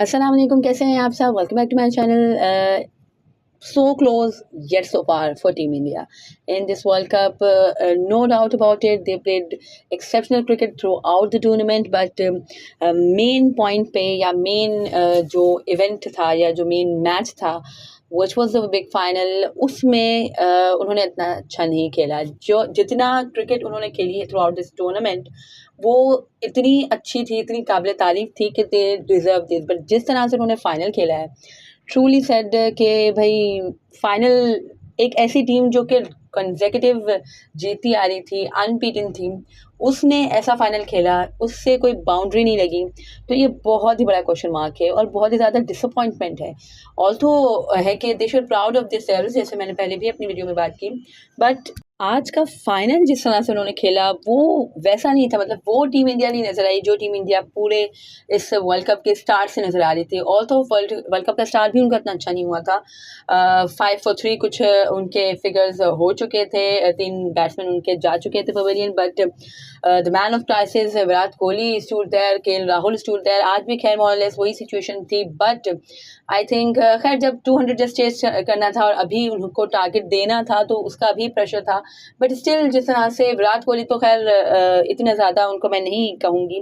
अस्सलाम वालेकुम, कैसे हैं आप सब? Welcome back to my channel. So close yet so far for Team India in this World Cup. No doubt about it. They played exceptional cricket throughout the tournament, but main point पे या main जो event था या जो main match था, which was the big final, उसमें उन्होंने इतना अच्छा नहीं खेला। जो जितना क्रिकेट उन्होंने खेली है throughout this tournament, वो इतनी अच्छी थी, इतनी काबिल तारीफ थी कि they deserve this. But जिस तरह से उन्होंने फाइनल खेला है, ट्रूली सेड कि भाई फाइनल एक ऐसी टीम जो कि कंसेक्यूटिव जीतती आ रही थी, अनबीटन थी, उसने ऐसा फाइनल खेला, उससे कोई बाउंड्री नहीं लगी। तो ये बहुत ही बड़ा क्वेश्चन मार्क है और बहुत ही ज़्यादा डिसअपॉइंटमेंट है। ऑल्सो है कि they should proud of this selves, जैसे मैंने पहले भी अपनी वीडियो में बात की, बट आज का फाइनल जिस तरह से उन्होंने खेला वो वैसा नहीं था। मतलब वो टीम इंडिया नहीं नज़र आई जो टीम इंडिया पूरे इस वर्ल्ड कप के स्टार्ट से नज़र आ रही थी। ऑल्सो वर्ल्ड कप का स्टार्ट भी उनका इतना अच्छा नहीं हुआ था। 5 for 3 कुछ उनके फिगर्स हो चुके थे, 3 बैट्समैन उनके जा चुके थे pavilion, but the man of crisis Virat Kohli stood there, KL Rahul stood there. आज भी खैर मोर और लेस वही सिचुएशन थी, बट आई थिंक खैर जब 200 जस्ट चेस करना था और अभी उनको टारगेट देना था तो उसका भी प्रेशर था। बट स्टिल जिस तरह से विराट कोहली तो खैर इतना ज़्यादा उनको मैं नहीं कहूँगी,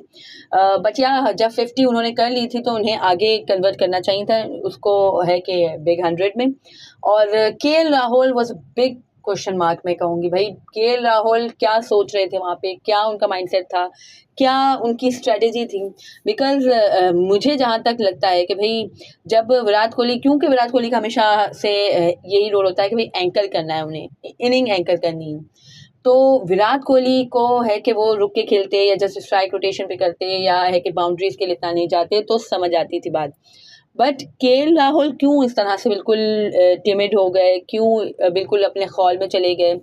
बट या जब 50 उन्होंने कर ली थी तो उन्हें आगे कन्वर्ट करना चाहिए था उसको, है कि बिग 100 में। और KL Rahul was big question mark में कहूँगी। भाई केएल राहुल क्या सोच रहे थे वहाँ पे, क्या उनका माइंडसेट था, क्या उनकी स्ट्रेटेजी थी? बिकॉज मुझे जहाँ तक लगता है कि भाई जब विराट कोहली, क्योंकि विराट कोहली का हमेशा से यही रोल होता है कि भाई एंकर करना है, उन्हें इनिंग एंकर करनी है। तो विराट कोहली को है कि वो रुक के खेलते या जस्ट स्ट्राइक रोटेशन पे करते या है कि बाउंड्रीज के लिए इतना नहीं जाते तो समझ आती थी बात। बट केएल राहुल क्यों इस तरह से बिल्कुल टिमिड हो गए, क्यों बिल्कुल अपने खौल में चले गए,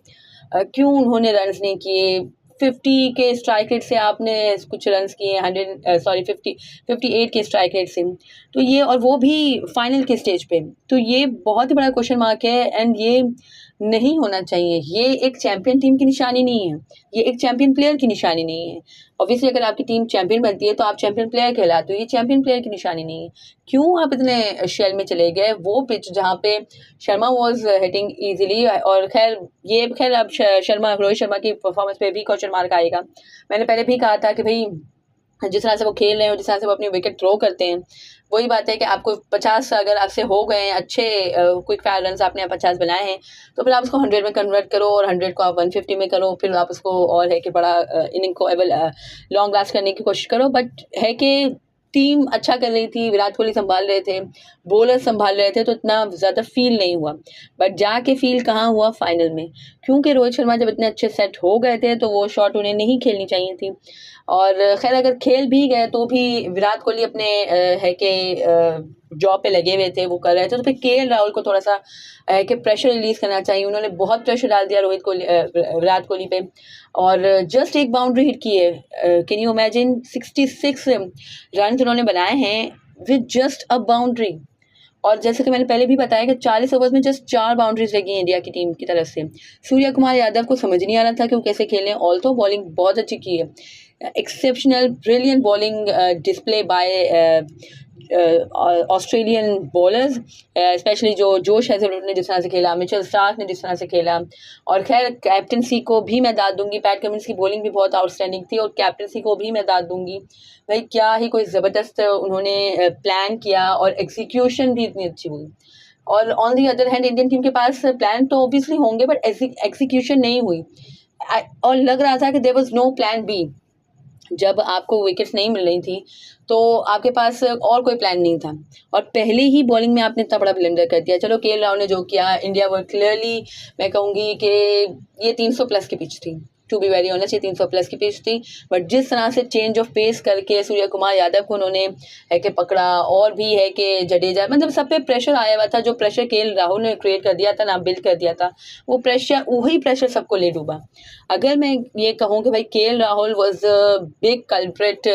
क्यों उन्होंने रन्स नहीं किए? 50 के स्ट्राइक रेट से आपने कुछ रन्स किए, 58 के स्ट्राइक रेट से, तो ये, और वो भी फाइनल के स्टेज पे, तो ये बहुत ही बड़ा क्वेश्चन मार्क है। एंड ये नहीं होना चाहिए। ये एक चैंपियन टीम की निशानी नहीं है, ये एक चैंपियन प्लेयर की निशानी नहीं है। ऑब्वियसली अगर आपकी टीम चैंपियन बनती है तो आप चैंपियन प्लेयर कहलाते हो, ये चैंपियन प्लेयर की निशानी नहीं है। क्यों आप इतने शेल में चले गए? वो पिच जहाँ पे शर्मा वॉज हिटिंग ईजिली, और खैर ये खैर अब शर्मा, रोहित शर्मा की परफॉर्मेंस पे भी क्वेश्चन मार्क आएगा। मैंने पहले भी कहा था कि भाई जिस तरह से वो खेल रहे हैं और जिस तरह से वो अपनी विकेट थ्रो करते हैं, वही बात है कि आपको 50 अगर आपसे हो गए हैं अच्छे क्विक फायर रन्स, आपने 50 बनाए हैं, तो फिर आप उसको 100 में कन्वर्ट करो और 100 को आप 150 में करो, फिर आप उसको और है कि बड़ा इनिंग को लॉन्ग लास्ट करने की कोशिश करो। बट है कि टीम अच्छा कर रही थी, विराट कोहली संभाल रहे थे, बॉलर संभाल रहे थे, तो इतना ज़्यादा फील नहीं हुआ। बट जाके फील कहाँ हुआ? फाइनल में, क्योंकि रोहित शर्मा जब इतने अच्छे सेट हो गए थे तो वो शॉट उन्हें नहीं खेलनी चाहिए थी। और खैर अगर खेल भी गए तो भी विराट कोहली अपने है कि जॉब पे लगे हुए थे, वो कर रहे थे, तो फिर केएल राहुल को थोड़ा सा है कि प्रेशर रिलीज करना चाहिए। उन्होंने बहुत प्रेशर डाल दिया विराट कोहली पे, और जस्ट एक बाउंड्री हिट की है। कैन यू इमेजिन, 66 रन उन्होंने बनाए हैं विद जस्ट अ बाउंड्री। और जैसे कि मैंने पहले भी बताया कि 40 ओवर्स में जस्ट 4 बाउंड्रीज लगी इंडिया की टीम की तरफ से। सूर्य कुमार यादव को समझ नहीं आ रहा था कि वो कैसे खेलें। ऑल्सो बॉलिंग बहुत अच्छी की है, exceptional brilliant bowling display bye Australian bowlers, specially जो जोश हेजलवुड ने जिस तरह से खेला, मिचेल स्टार्क ने जिस तरह से खेला, और खैर कैप्टनसी को भी मैं दाद दूंगी। पैट कमिंस की बॉलिंग भी बहुत आउटस्टैंडिंग थी और कैप्टनसी को भी मैं दाद दूंगी। भाई क्या ही कोई ज़बरदस्त उन्होंने प्लान किया और एग्जीक्यूशन भी इतनी अच्छी हुई। और on the other hand Indian team के पास प्लान तो ऑब्वियसली होंगे, बट एग्जीक्यूशन नहीं हुई। और लग रहा था कि there was no plan B. जब आपको विकेट्स नहीं मिल रही थी तो आपके पास और कोई प्लान नहीं था, और पहले ही बॉलिंग में आपने इतना बड़ा ब्लंडर कर दिया। चलो केएल राहुल ने जो किया, इंडिया वो क्लियरली मैं कहूँगी कि ये 300 प्लस की पिच थी, टू बी वेरी ऑनेस्ट, ये 300 प्लस की पिच थी। बट जिस तरह से चेंज ऑफ पेस करके सूर्य कुमार यादव को उन्होंने है कि पकड़ा, और भी है कि जडेजा, मतलब सब पे प्रेशर आया हुआ था। जो प्रेशर केएल राहुल ने क्रिएट कर दिया था ना, बिल्ड कर दिया था, वो प्रेशर, वही प्रेशर सबको ले डूबा। अगर मैं ये कहूँ कि भाई KL Rahul was big culprit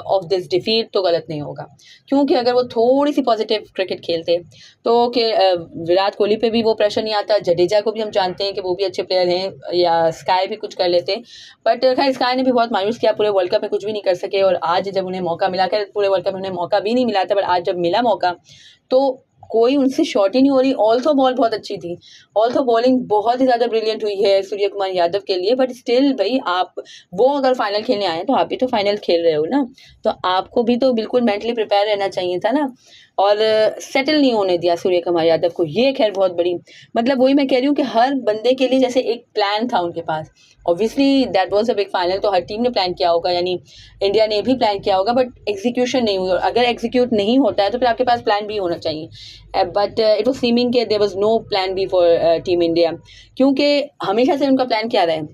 of this defeat, तो गलत नहीं होगा, क्योंकि अगर वो थोड़ी सी पॉजिटिव क्रिकेट खेलते तो विराट कोहली पे भी वो प्रेशर नहीं आता। जडेजा को भी हम जानते हैं कि वो भी अच्छे प्लेयर हैं, या स्काई भी कुछ कर लेते लेते। बट खैर स्काई ने भी बहुत मायूस किया, पूरे वर्ल्ड कप में कुछ भी नहीं कर सके। और आज जब उन्हें मौका मिला, खैर पूरे वर्ल्ड कप में उन्हें मौका भी नहीं मिला था, बट आज जब मिला मौका तो कोई उनसे शॉट ही नहीं हो रही। ऑल्सो बॉल बहुत अच्छी थी, ऑल्सो बॉलिंग बहुत ही ज़्यादा ब्रिलियंट हुई है सूर्य कुमार यादव के लिए। बट स्टिल भाई, आप वो अगर फाइनल खेलने आए तो आप भी तो फाइनल खेल रहे हो ना, तो आपको भी तो बिल्कुल मेंटली प्रिपेयर रहना चाहिए था ना। और सेटल नहीं होने दिया सूर्य कुमार यादव को, ये खैर बहुत बड़ी, मतलब वही मैं कह रही हूँ कि हर बंदे के लिए जैसे एक प्लान था उनके पास। Obviously that was a big final, तो हर टीम ने प्लान किया होगा, यानी इंडिया ने भी प्लान किया होगा, बट एग्जीक्यूशन नहीं हुई। और अगर एग्जीक्यूट नहीं होता है तो फिर आपके पास प्लान बी होना चाहिए। बट इट वाज सीमिंग के there was no plan B for team India, क्योंकि हमेशा से उनका प्लान क्या रहा है,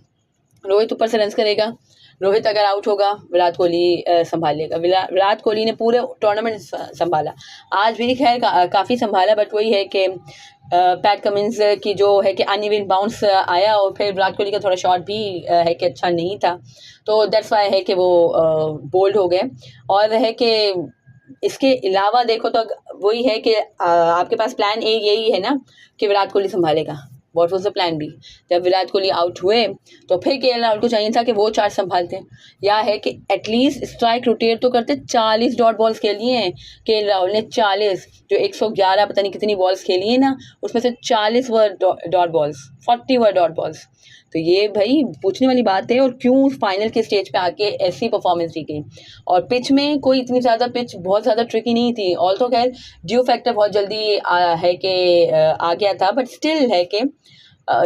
रोहित ऊपर से रन करेगा, रोहित अगर आउट होगा विराट कोहली संभाल लेगा। विराट कोहली ने पूरे टूर्नामेंट संभाला, आज भी खैर काफ़ी संभाला, बट वही है कि पैट कमिंस की जो है कि अनइवन बाउंस आया, और फिर विराट कोहली का थोड़ा शॉट भी है कि अच्छा नहीं था, तो दैट्स वाई है कि वो बोल्ड हो गए। और है कि इसके अलावा देखो तो वही है कि आपके पास प्लान ए यही है ना कि विराट कोहली संभालेगा। What was the plan B? जब विराट कोहली आउट हुए तो फिर केएल राहुल को चाहिए था कि वो 4 संभालते, या है कि एटलीस्ट स्ट्राइक रोटेट तो करते। 40 डॉट बॉल्स खेली हैं केएल राहुल ने, 40, जो 111 पता नहीं कितनी बॉल्स खेली हैं ना, उसमें से 40 वर डॉट बॉल्स, 40 वर डॉट बॉल्स। तो ये भाई पूछने वाली बात है। और क्यों फाइनल के स्टेज पे आके ऐसी परफॉर्मेंस दी गई? और पिच में कोई इतनी ज़्यादा, पिच बहुत ज़्यादा ट्रिकी नहीं थी। ऑल तो खैर ड्यू फैक्टर बहुत जल्दी है कि आ गया था, बट स्टिल है कि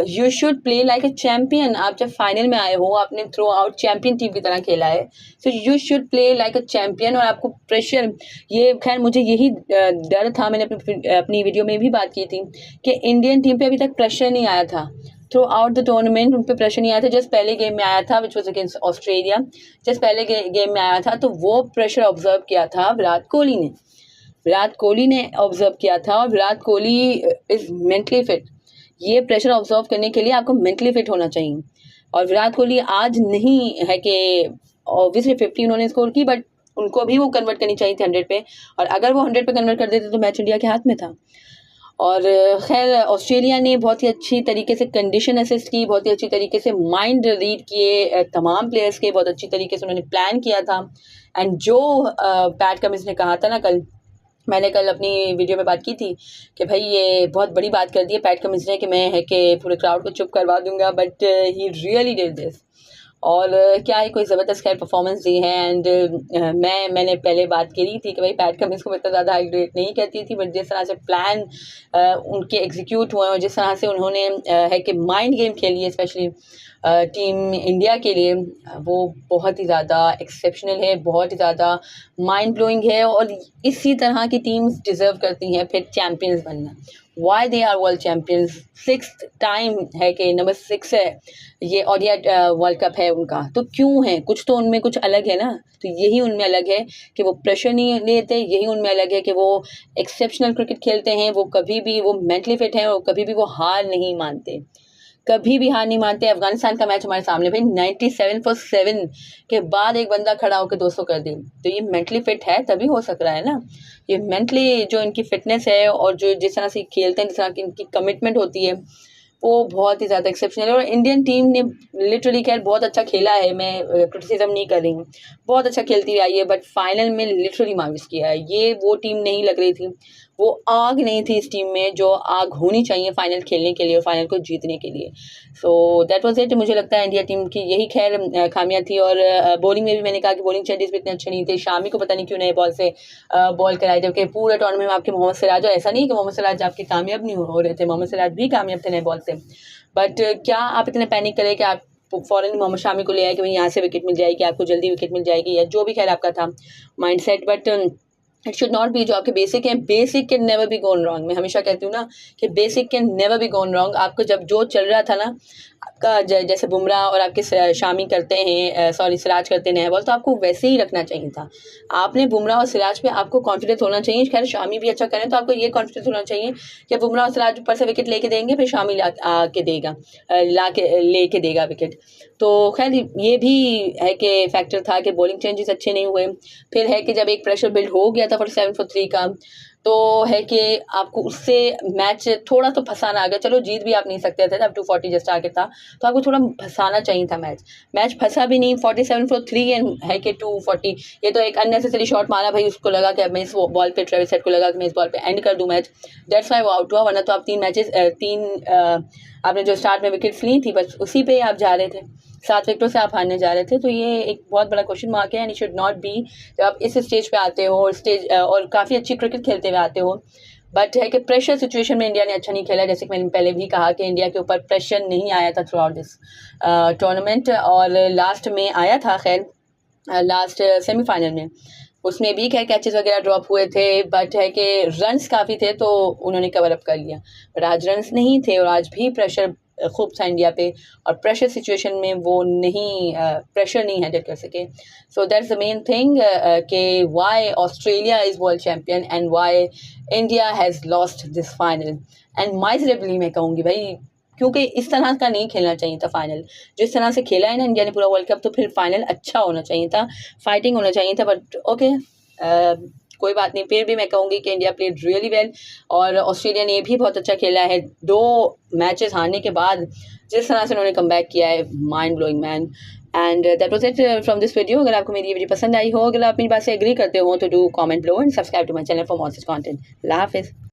you should play like a champion. आप जब फाइनल में आए हो, आपने थ्रू आउट चैम्पियन टीम की तरह खेला है, so you should play like a champion. और आपको प्रेशर, ये खैर मुझे यही डर था, मैंने अपनी वीडियो में भी बात की थी कि इंडियन टीम पे अभी तक प्रेशर नहीं आया था थ्रू आउट द टूर्नामेंट, उन पर प्रेशर नहीं आया था। जस्ट पहले गेम में आया था which was against Australia, just पहले गेम में आया था, तो वो प्रेशर ऑब्जर्व किया था विराट कोहली ने, विराट कोहली ने ऑब्जर्व किया था। और Virat Kohli is mentally fit. ये प्रेशर ऑब्जर्व करने के लिए आपको मेंटली फिट होना चाहिए। और विराट कोहली आज नहीं है कि ऑब्वियसली 50 उन्होंने स्कोर की, बट उनको भी वो कन्वर्ट करनी चाहिए थी 100 पे, और अगर वो 100 पे कन्वर्ट कर देते तो मैच इंडिया के हाथ में था। और खैर ऑस्ट्रेलिया ने बहुत ही अच्छी तरीके से कंडीशन असिस्ट की, बहुत ही अच्छी तरीके से माइंड रीड किए तमाम प्लेयर्स के, बहुत अच्छी तरीके से उन्होंने प्लान किया था। एंड जो पैट कमिंस ने कहा था ना कल, मैंने कल अपनी वीडियो में बात की थी कि भाई ये बहुत बड़ी बात कर दी है पैट कमिंस ने कि मैं है कि पूरे क्राउड को चुप करवा दूंगा, but he really did this. और क्या है, कोई ज़बरदस्त खैर परफॉर्मेंस दी है। एंड मैंने पहले बात करी थी कि भाई पैट कमिंस को मैं इतना ज़्यादा हाई रेट नहीं कहती थी, बट जिस तरह से प्लान उनके एग्जीक्यूट हुए और जिस तरह से उन्होंने है कि माइंड गेम खेली है स्पेशली टीम इंडिया के लिए, वो बहुत ही ज़्यादा एक्सेप्शनल है, बहुत ही ज़्यादा माइंड ब्लोइंग है। और इसी तरह की टीम्स डिज़र्व करती हैं फिर चैम्पियंस बनना। Why they are world champions, 6th time है कि नंबर 6 है ये, और ये वर्ल्ड कप है उनका, तो क्यों है? कुछ तो उनमें कुछ अलग है ना। तो यही उनमें अलग है कि वो प्रेशर नहीं लेते, यही उनमें अलग है कि वो एक्सेप्शनल क्रिकेट खेलते हैं, वो कभी भी वो मेंटली फिट हैं, और कभी भी वो हार नहीं मानते, कभी भी हार नहीं मानते। अफगानिस्तान का मैच हमारे सामने भाई 97 for 7 के बाद एक बंदा खड़ा होकर 200 कर दी, तो ये मेंटली फिट है तभी हो सक रहा है ना। ये मेंटली जो इनकी फिटनेस है और जो जिस तरह से खेलते हैं, जिस तरह की इनकी कमिटमेंट होती है, वो बहुत ही ज़्यादा एक्सेप्शनल है। और इंडियन टीम ने लिटरली खैर बहुत अच्छा खेला है, मैं क्रिटिसिज्म नहीं कर रही हूँ, बहुत अच्छा खेलती आई है, बट फाइनल में लिटरली मायूस किया है। ये वो टीम नहीं लग रही थी, वो आग नहीं थी इस टीम में जो आग होनी चाहिए फाइनल खेलने के लिए और फाइनल को जीतने के लिए। So that was it. मुझे लगता है इंडिया टीम की यही खैर खामियां थी। और बॉलिंग में भी मैंने कहा कि बॉलिंग चेंजेस भी इतने अच्छे नहीं थे। शामी को पता नहीं क्यों नए बॉल से बॉल कराए, जबकि पूरे टूर्नामेंट में आपके मोहम्मद सिराज, और ऐसा नहीं कि मोहम्मद सिराज आपके कामयाब नहीं हो रहे थे, मोहम्मद सिराज भी कामयाब थे नए बॉल से। बट क्या आप इतने पैनिक करें कि आप फ़ौरन मोहम्मद शामी को ले आए कि भाई यहाँ से विकेट मिल जाएगी, आपको जल्दी विकेट मिल जाएगी, या जो भी खैर आपका था mindset, but it should not be. जो आपके बेसिक हैं, basic can never be gone wrong. मैं हमेशा कहती हूँ ना कि basic can never be gone wrong. आपको जब जो चल रहा था ना आपका, जैसे बुमराह और आपके शामी करते हैं, सॉरी सिराज करते हैं नया बॉल, तो आपको वैसे ही रखना चाहिए था। आपने बुमराह और सिराज पे आपको कॉन्फिडेंस होना चाहिए। खैर शामी भी अच्छा करें तो आपको ये कॉन्फिडेंस होना चाहिए कि बुमराह और सिराज ऊपर से विकेट लेके देंगे, फिर शामी ला के देगा, लेके देगा विकेट। तो खैर ये भी है कि फैक्टर था कि बॉलिंग चेंजेस अच्छे नहीं हुए। फिर है कि जब एक प्रेशर बिल्ड हो गया था 47 for 3 का, तो है कि आपको उससे मैच थोड़ा तो फंसाना आ गया। चलो जीत भी आप नहीं सकते थे, अब 240 जस्ट टारगेट था, तो आपको थोड़ा फंसाना चाहिए था। मैच फंसा भी नहीं। 47 फॉर 3 एंड है कि 240, ये तो एक अननेसेसरी शॉट मारा भाई। उसको लगा कि अब मैं इस बॉल पे, ट्रेविस हेड को लगा कि मैं इस बॉल पे एंड कर दूं मैच, दैट्स वाई वो आउट हुआ। वरना तो आप आपने जो स्टार्ट में विकेट्स ली थी बस उसी पे आप जा रहे थे, 7 विकेटों से आप हारने जा रहे थे। तो ये एक बहुत बड़ा क्वेश्चन मार्क है and it should not B. जब आप इस स्टेज पे आते हो और काफ़ी अच्छी क्रिकेट खेलते हुए आते हो, बट है कि प्रेशर सिचुएशन में इंडिया ने अच्छा नहीं खेला। जैसे कि मैंने पहले भी कहा कि इंडिया के ऊपर प्रेशर नहीं आया था थ्रू आउट दिस टूर्नामेंट, और लास्ट में आया था, खैर लास्ट सेमीफाइनल में उसमें भी खैर कैचेस वगैरह ड्रॉप हुए थे, बट है कि रन्स काफ़ी थे तो उन्होंने कवर अप कर लिया। बट आज रन्स नहीं थे और आज भी प्रेशर खूब था इंडिया पे, और प्रेशर सिचुएशन में वो नहीं प्रेशर नहीं हैंडल कर सके। So that's the main thing कि why Australia is world champion and why India has lost this final. And miserably मैं कहूँगी भाई, क्योंकि इस तरह का नहीं खेलना चाहिए था फाइनल। जिस तरह से खेला है ना इंडिया ने पूरा वर्ल्ड कप, तो फिर फाइनल अच्छा होना चाहिए था, फाइटिंग होना चाहिए था। बट ओके, कोई बात नहीं। फिर भी मैं कहूँगी कि इंडिया प्लेड रियली वेल, और ऑस्ट्रेलिया ने भी बहुत अच्छा खेला है। 2 मैचेस हारने के बाद जिस तरह से उन्होंने कमबैक किया है, mind blowing man. And that was it from this video. अगर आपको मेरी ये वीडियो पसंद आई हो, अगर आप मेरी बात से एग्री करते हो, तो do comment below and subscribe to my channel for more such content. अल्लाह हाफिज़।